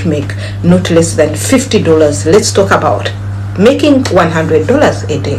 to make not less than $50. Let's talk about making $100 a day.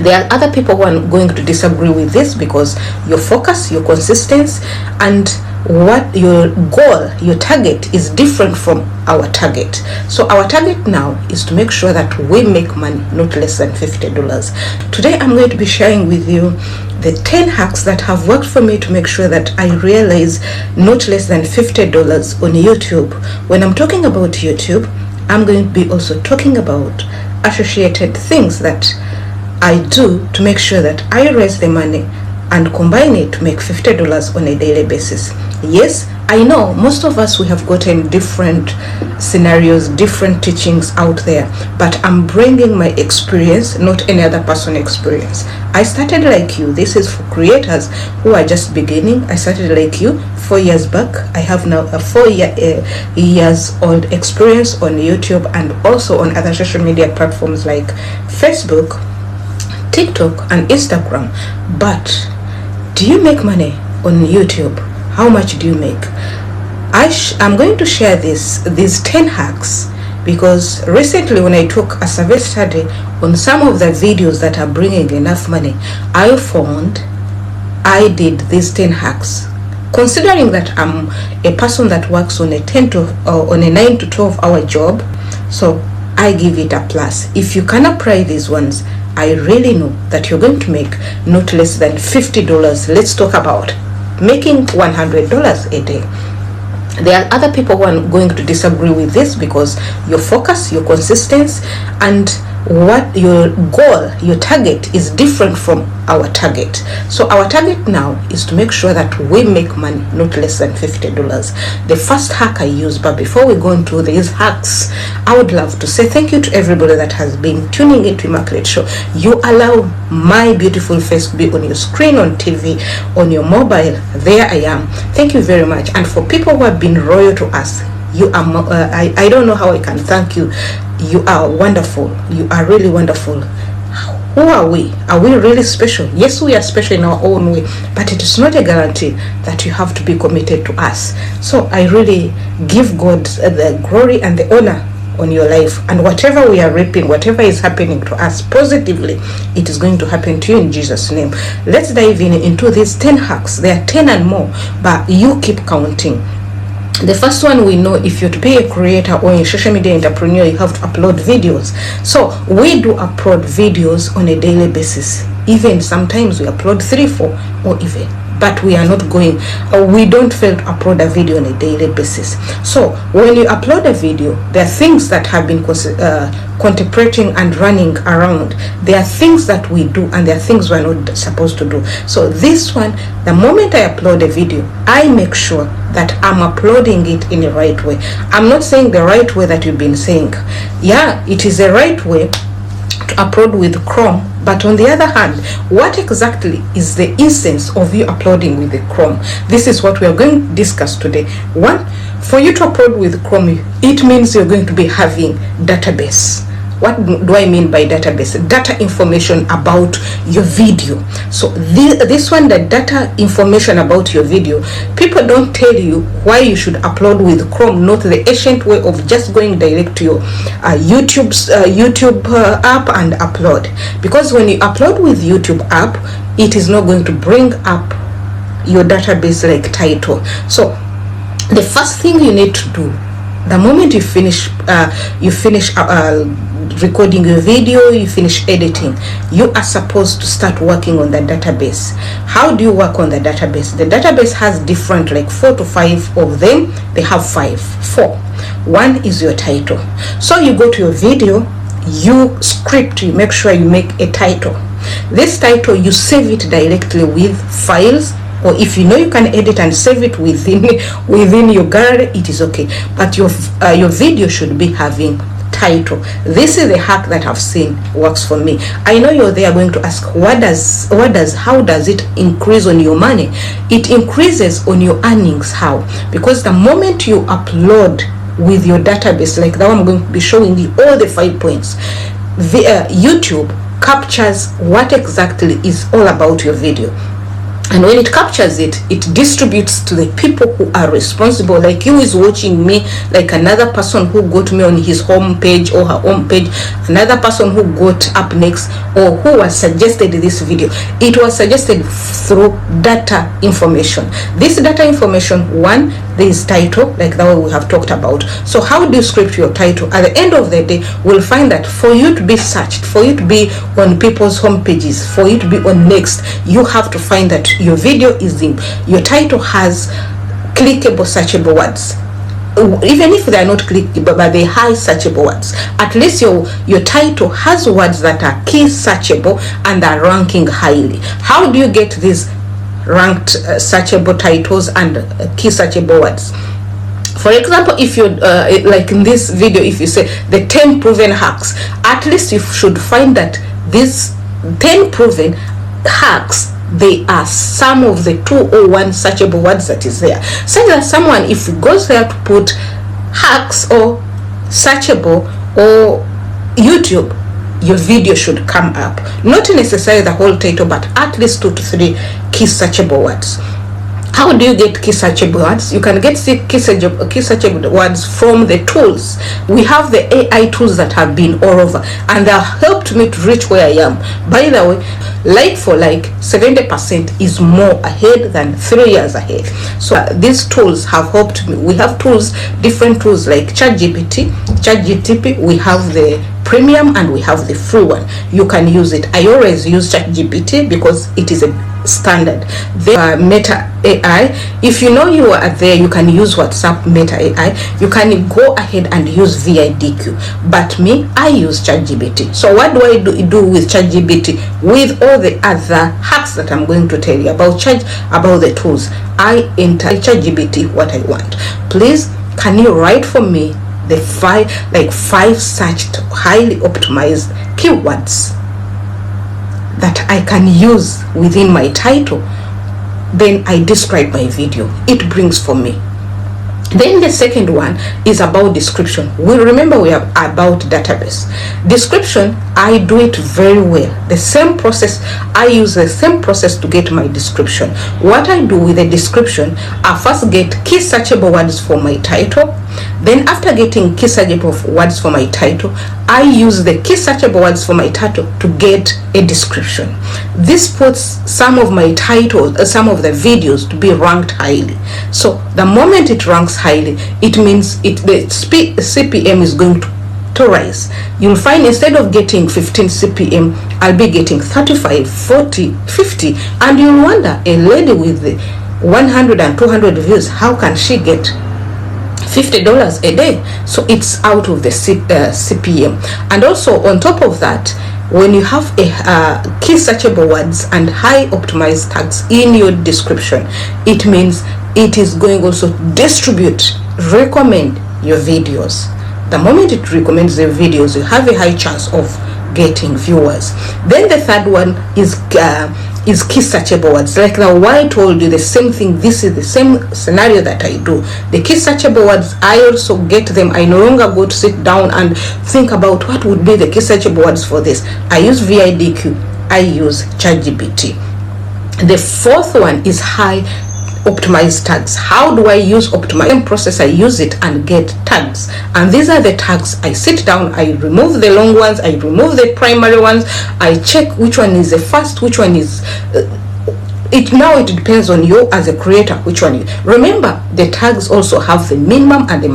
There are other people who are going to disagree with this because your focus, your consistency, and what your goal, your target is different from our target. So our target now is to make sure that we make money not less than $50. Today I'm going to be sharing with you the 10 hacks that have worked for me to make sure that I realize not less than $50 on YouTube. When I'm talking about YouTube, I'm going to be also talking about associated things that I do to make sure that I raise the money and combine it to make $50 on a daily basis. Yes, I know most of us, we have gotten different scenarios, different teachings out there, but I'm bringing my experience, not any other person's experience. I started like you. This is for creators who are just beginning. I started like you 4 years back. I have now a 4 years old experience on YouTube and also on other social media platforms like Facebook, TikTok, and Instagram. But do you make money on YouTube? How much do you make? I'm going to share these 10 hacks because recently when I took a survey study on some of the videos that are bringing enough money, I found I did these 10 hacks. Considering that I'm a person that works on a 9 to 12 hour job, so I give it a plus. If you can apply these ones, I really know that you're going to make not less than $50. Let's talk about making $100 a day. There are other people who are going to disagree with this because your focus, your consistency, and what your goal, your target is different from our target. So our target now is to make sure that we make money not less than $50. The first hack I use, but before we go into these hacks, I would love to say thank you to everybody that has been tuning into Immaculate Show. You allow my beautiful face to be on your screen, on TV, on your mobile. There I am. Thank you very much. And for people who have been loyal to us, you are I don't know how I can thank you. You are wonderful. You are really wonderful. Who are we? Are we really special? Yes, we are special in our own way, but it is not a guarantee that you have to be committed to us. So I really give God the glory and the honor on your life, and whatever we are reaping, whatever is happening to us positively, it is going to happen to you in Jesus' name. Let's dive into these 10 hacks. There are 10 and more, but you keep counting. The first one, we know if you're to be a creator or a social media entrepreneur, you have to upload videos. So we do upload videos on a daily basis. Even sometimes we upload 3, 4, or even. But we are not going, we don't fail to upload a video on a daily basis. So when you upload a video, there are things that have been contemplating and running around. There are things that we do and there are things we're not supposed to do. So this one, the moment I upload a video, I make sure that I'm uploading it in the right way. I'm not saying the right way that you've been saying. Yeah, it is the right way to upload with Chrome, but on the other hand, what exactly is the essence of you uploading with the Chrome? This is what we are going to discuss today. One, for you to upload with Chrome, it means you're going to be having database. What do I mean by database? Data information about your video. So this one, the data information about your video, people don't tell you why you should upload with Chrome, not the ancient way of just going direct to your YouTube app and upload. Because when you upload with YouTube app, it is not going to bring up your database like title. So the first thing you need to do, the moment you finish recording your video, you finish editing, you are supposed to start working on the database. How do you work on the database? The database has different, like 4 to 5 of them. They have 4. One is your title. So you go to your video, you script, you make sure you make a title. This title, you save it directly with files, or if you know you can edit and save it within your gallery, it is okay. But your video should be having title. This is the hack that I've seen works for me. I know you're there going to ask, how does it increase on your money? It increases on your earnings. How? Because the moment you upload with your database, like that one, I'm going to be showing you all the 5 points. YouTube captures what exactly is all about your video. And when it captures it, it distributes to the people who are responsible, like you is watching me, like another person who got me on his home page or her home page, another person who got up next, or who was suggested this video. It was suggested through data information. This data information, one, there is title, like that we have talked about. So how do you script your title? At the end of the day, we'll find that for you to be searched, for you to be on people's home pages, for you to be on next, you have to find that your video is in, your title has clickable, searchable words. Even if they are not clickable, but they high searchable words, at least your title has words that are key searchable and are ranking highly. How do you get these ranked searchable titles and key searchable words? For example, if you like in this video, if you say the 10 proven hacks, at least you should find that these 10 proven hacks, they are some of the 201 searchable words that is there, such that someone, if he goes there to put hacks or searchable or YouTube, your video should come up. Not necessarily the whole title, but at least 2 to 3 key searchable words. How do you get key searchable words? You can get key searchable words from the tools. We have the AI tools that have been all over, and they have helped me to reach where I am. By the way, like for like, 70% is more ahead than 3 years ahead. So these tools have helped me. We have tools, different tools like ChatGPT, we have the premium and we have the free one. You can use it. I always use ChatGPT because it is a standard. The Meta AI, if you know you are there, you can use WhatsApp Meta AI. You can go ahead and use VIDQ, but me, I use ChatGPT. So what do I do with ChatGPT? With all the other hacks that I'm going to tell you about about the tools, I enter ChatGPT what I want. Please, can you write for me the five searched highly optimized keywords that I can use within my title? Then I describe my video. It brings for me. Then the second one is about description. We remember we are about database. Description, I do it very well. The same process, I use the same process to get my description. What I do with the description, I first get key searchable words for my title. Then after getting key searchable words for my title, I use the key searchable words for my title to get a description. This puts some of my titles, some of the videos to be ranked highly. So the moment it ranks highly, it means the CPM is going to rise. You'll find instead of getting 15 CPM, I'll be getting 35, 40, 50, and you'll wonder, a lady with 100 and 200 views, how can she get $50 a day? So it's out of the CPM. And also on top of that, when you have a key searchable words and high optimized tags in your description, it means it is going also to recommend your videos. The moment it recommends your videos, you have a high chance of getting viewers. Then the third one is key searchable words. Like now, why I told you the same thing, this is the same scenario that I do. The key searchable words, I also get them. I no longer go to sit down and think about what would be the key searchable words for this. I use VIDQ, I use ChatGPT. The fourth one is high optimized tags. How do I use optimization process? I use it and get tags, and these are the tags. I sit down, I remove the long ones, I remove the primary ones, I check which one is the first, which one is it depends on you as a creator, which one you remember. The tags also have the minimum and the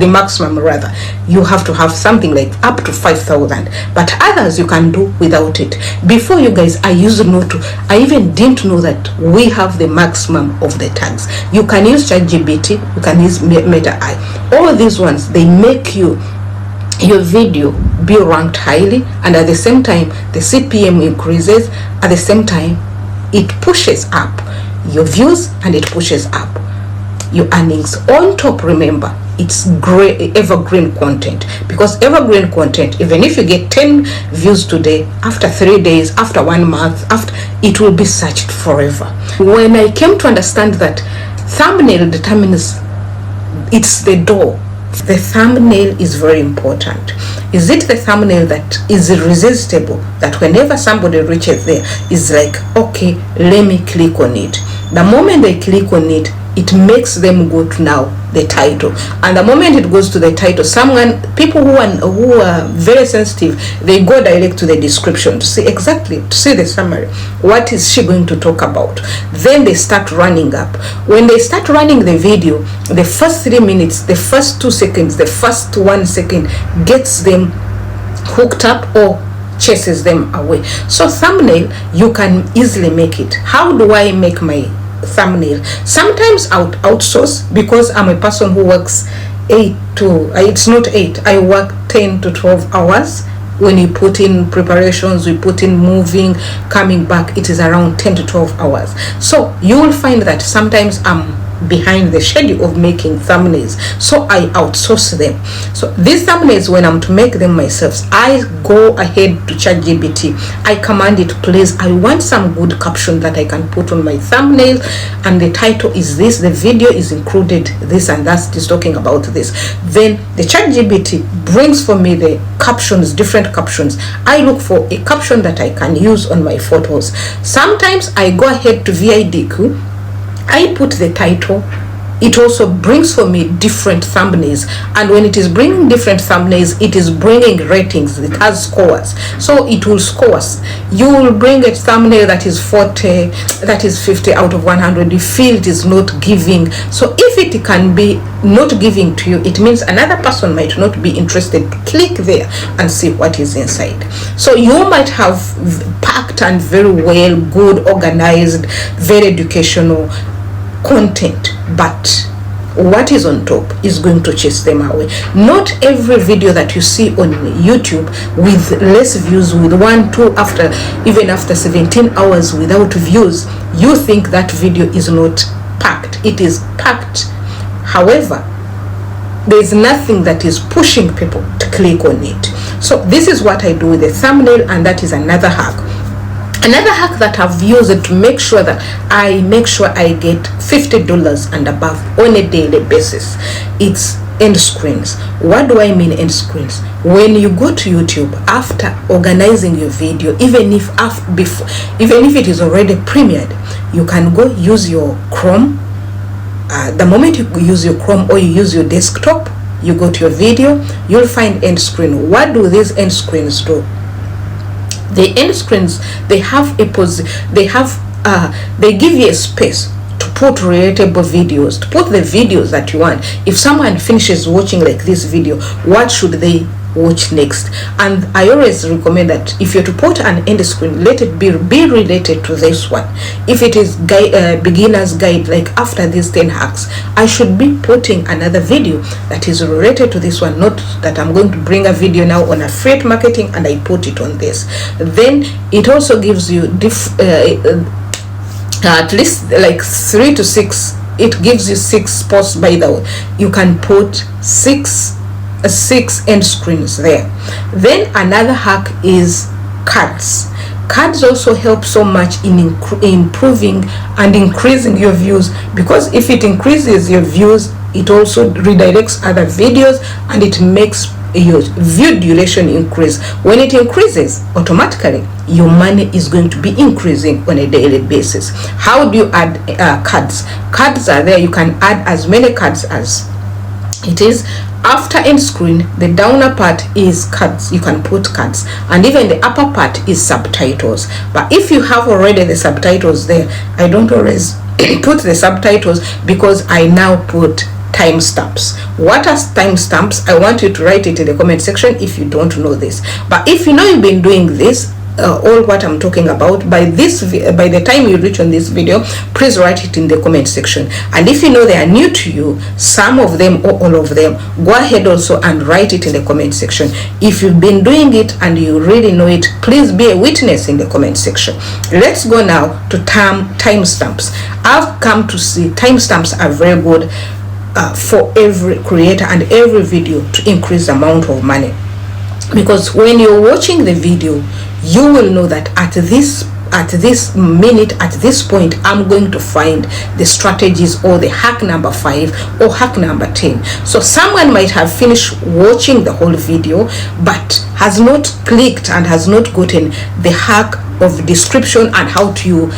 maximum rather. You have to have something like up to 5,000, but others you can do without it. Before, you guys, I even didn't know that we have the maximum of the tags. You can use ChatGPT, you can use Meta AI. All these ones, they make your video be ranked highly, and at the same time the CPM increases. At the same time, it pushes up your views and it pushes up your earnings. On top, remember, it's great evergreen content, because evergreen content, even if you get 10 views today, after 3 days, after 1 month, after, it will be searched forever. When I came to understand that thumbnail determines, it's the door The thumbnail is very important. Is it the thumbnail that is irresistible, that whenever somebody reaches there is like, okay, let me click on it? The moment they click on it, it makes them go to now the title, and the moment it goes to the title, people who are very sensitive, they go direct to the description to see the summary. What is she going to talk about? Then they start running up. When they start running the video, the first 3 minutes, the first 2 seconds, the first 1 second gets them hooked up or chases them away. So thumbnail, you can easily make it. How do I make my thumbnail? Sometimes I would outsource, because I'm a person who works it's not 8, I work 10 to 12 hours. When you put in preparations, we put in moving, coming back, it is around 10 to 12 hours. So you will find that sometimes I'm behind the schedule of making thumbnails, so I outsource them. So these thumbnails, when I'm to make them myself, I go ahead to ChatGPT, I command it, please, I want some good caption that I can put on my thumbnail, and the title is this, the video is included this, and that is talking about this. Then the ChatGPT brings for me the captions, different captions. I look for a caption that I can use on my photos. Sometimes I go ahead to VIDQ, I put the title, it also brings for me different thumbnails, and when it is bringing different thumbnails, it is bringing ratings, it has scores, so it will score. You will bring a thumbnail that is 40, that is 50 out of 100, you feel it is not giving. So if it can be not giving to you, it means another person might not be interested. Click there and see what is inside. So you might have packed and very well, good, organized, very educational content, but what is on top is going to chase them away. Not every video that you see on YouTube with less views, with 1, 2, even after 17 hours without views, you think that video is not packed. It is packed. However, there is nothing that is pushing people to click on it. So this is what I do with the thumbnail, and that is another hack. Another hack that I've used to make sure that I get $50 and above on a daily basis, it's end screens. What do I mean end screens? When you go to YouTube after organizing your video, even if it is already premiered, you can go use your Chrome. The moment you use your Chrome or you use your desktop, you go to your video, you'll find end screen. What do these end screens do? The end screens, they give you a space to put relatable videos, to put the videos that you want. If someone finishes watching like this video, what should they watch next? And I always recommend that if you're to put an end screen, let it be related to this one. If it is beginner's guide, like after these 10 hacks, I should be putting another video that is related to this one, not that I'm going to bring a video now on affiliate marketing and I put it on this. Then it also gives you at least like 3 to 6, it gives you 6 spots. By the way, you can put 6 end screens there. Then another hack is cards. Cards also help so much in improving and increasing your views, because if it increases your views, it also redirects other videos and it makes your view duration increase. When it increases, automatically your money is going to be increasing on a daily basis. How do you add cards? Cards are there. You can add as many cards as it is. After end screen, the downer part is cards. You can put cards, and even the upper part is subtitles. But if you have already the subtitles there, I don't always put the subtitles because I now put timestamps. What are timestamps? I want you to write it in the comment section if you don't know this. But if you know you've been doing this, all what I'm talking about, by the time you reach on this video, please write it in the comment section. And if you know they are new to you, some of them or all of them, go ahead also and write it in the comment section. If you've been doing it and you really know it, please be a witness in the comment section. Let's go now to timestamps. I've come to see timestamps are very good for every creator and every video to increase the amount of money, because when you're watching the video, you will know that at this at this minute, at this point, I'm going to find the strategies or the hack number 5 or hack number 10. So someone might have finished watching the whole video but has not clicked and has not gotten the hack of description and how to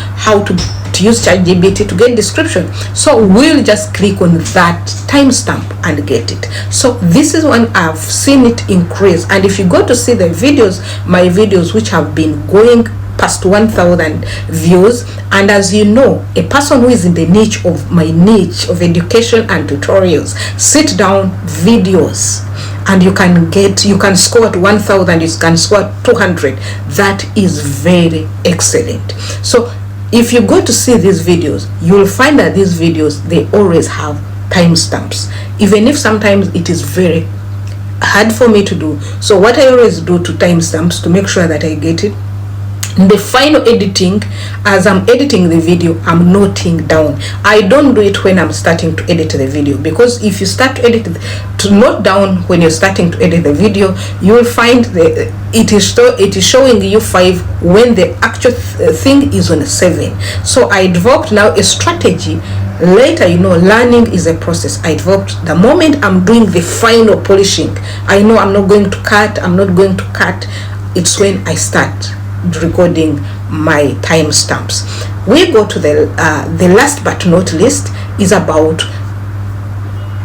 use ChatGPT to get description. So we'll just click on that timestamp and get it. So this is when I've seen it increase. And if you go to see the videos, my videos which have been going past 1,000 views, and as you know, a person who is in the niche of my niche of education and tutorials, sit down videos, and you can score at 1,000, you can score at 200. That is very excellent. So if you go to see these videos, you'll find that these videos, they always have timestamps, even if sometimes it is very hard for me to do. So what I always do to timestamps to make sure that I get it, the final editing, as I'm editing the video, I'm noting down. I don't do it when I'm starting to edit the video, because if you start to note down when you're starting to edit the video, you will find it is showing you 5 when the actual thing is on 7. So I developed now a strategy. Later, learning is a process. I developed the moment I'm doing the final polishing, I know I'm not going to cut, it's when I start recording my timestamps. We go to the last but not least is about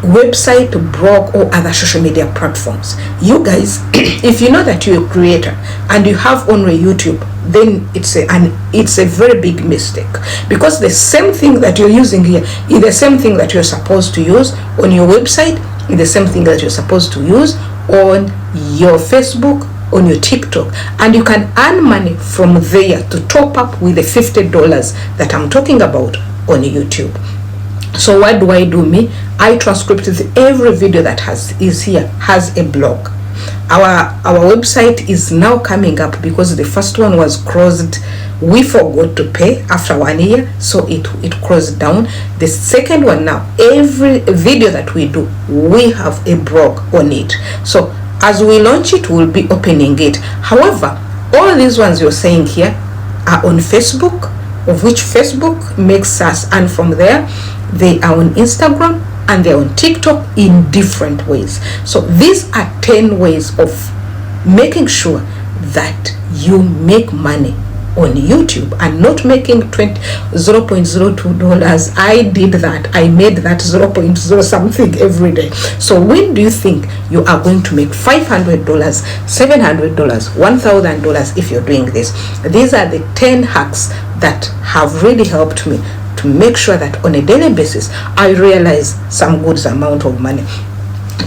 website, blog, or other social media platforms. You guys, if you know that you're a creator and you have only YouTube, then it's a very big mistake, because the same thing that you're using here is the same thing that you're supposed to use on your website, is the same thing that you're supposed to use on your Facebook, on your TikTok, and you can earn money from there to top up with the $50 that I'm talking about on YouTube. So what do? I transcript every video that is here has a blog. Our website is now coming up because the first one was closed. We forgot to pay after 1 year, so it closed down. The second one now, every video that we do, we have a blog on it. So as we launch it, we'll be opening it. However, all these ones you're saying here are on Facebook, of which Facebook makes us, and from there they are on Instagram and they're on TikTok in different ways. So these are 10 ways of making sure that you make money on YouTube and not making $0.02. I did that. I made that 0.0 something every day. So when do you think you are going to make $500, $700, $1,000 if you're doing this? These are the 10 hacks that have really helped me to make sure that on a daily basis I realize some good amount of money.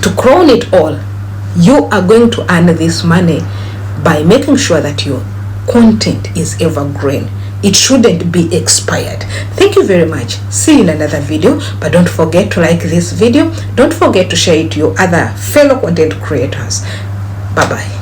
To crown it all, you are going to earn this money by making sure that your content is evergreen. It shouldn't be expired. Thank you very much. See you in another video, but don't forget to like this video. Don't forget to share it to your other fellow content creators. Bye bye.